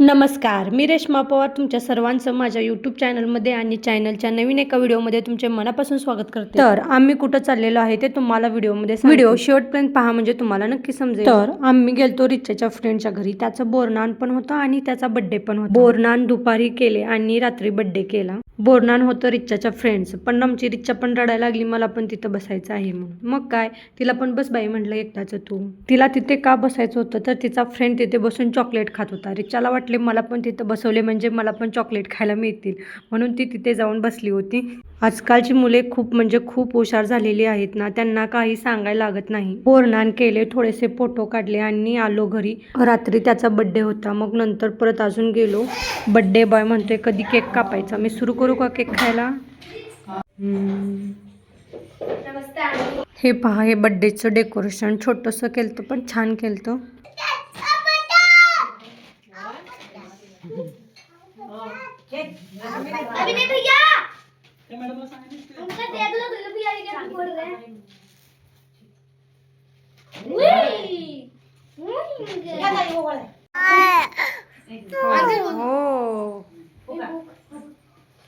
नमस्कार, मी रेश्मा पवार तुमच्या सर्वांचं माझ्या यूट्यूब चॅनलमध्ये आणि चॅनलच्या नवीन एका व्हिडिओमध्ये तुमचे मनापासून स्वागत करते। तर आम्ही कुठं चाललेलो आहे ते तुम्हाला व्हिडिओमध्ये व्हिडिओ शेवटपर्यंत पहा म्हणजे तुम्हाला नक्की समजेल। तर आम्ही गेलतो रिचाच्या फ्रेंडच्या घरी, त्याचं बोरनान पण होतं आणि त्याचा बर्थडे पण होता। बोरनान दुपारी केले आणि रात्री बर्थडे केला। बोरनान होतं रिचाच्या फ्रेंड्स, पण आमची रिचा पण रडायला लागली, मला पण तिथं बसायचं आहे म्हणून। मग काय, तिला पण बस बाई म्हटलं एकटाच तू। तिला तिथे का बसायचं होतं तर तिचा फ्रेंड तिथे बसून चॉकलेट खात होता। रिचाला वाटले मला पण तिथं बसवले म्हणजे मला पण चॉकलेट खायला मिळतील, म्हणून ती तिथे जाऊन बसली होती। आजकालची मुले खूप म्हणजे खूप हुशार झालेली आहेत ना, त्यांना काही सांगायला लागत नाही। बोरनान केले, थोडेसे फोटो काढले आणि आलो घरी। रात्री त्याचा बर्थडे होता, मग नंतर परत अजून गेलो। बर्थडे बॉय म्हणतोय कधी केक कापायचा, मी सुरू करू का केक खायला? हे पहा, हे बर्थडेचं डेकोरेशन छोटंसं केलं पण छान केलं।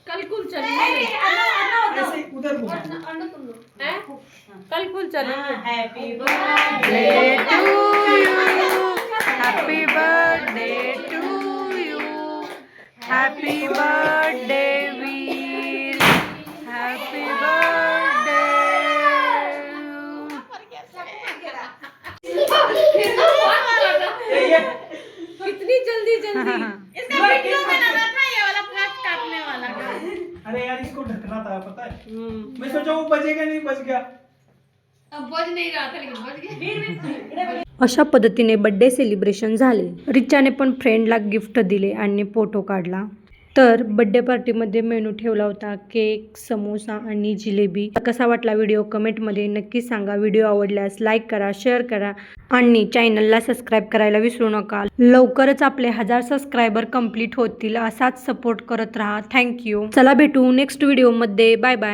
कल कुल चलेंगे, कल कुल चलेंगे। Happy birthday to you, happy birthday to you, happy birthday Veer, happy birthday. कितनी जल्दी जल्दी इसका वीडियो बनाना था, ये वाला फर्स्ट काटने वाला। अरे यार, इसको ढकना था, पता है। मैं सोचा वो बजेगा नहीं, बच गया। अब बज नहीं रहा था लेकिन बज गया। अशा पद्धतीने बर्थडे सेलिब्रेशन झाले। रिचाने पण फ्रेंडला गिफ्ट दिले आणि फोटो काढला। तर बर्थडे पार्टीमध्ये मेनू ठेवला होता केक, समोसा आणि जिलेबी। कसा वाटला व्हिडिओ कमेंटमध्ये नक्की सांगा। व्हिडिओ आवडल्यास लाईक करा, शेअर करा आणि चॅनलला सबस्क्राईब करायला विसरू नका। लवकरच आपले 1000 सबस्क्रायबर कंप्लीट होतील, असाच सपोर्ट करत राहा। थँक्यू। चला भेटू नेक्स्ट व्हिडिओमध्ये, बाय बाय।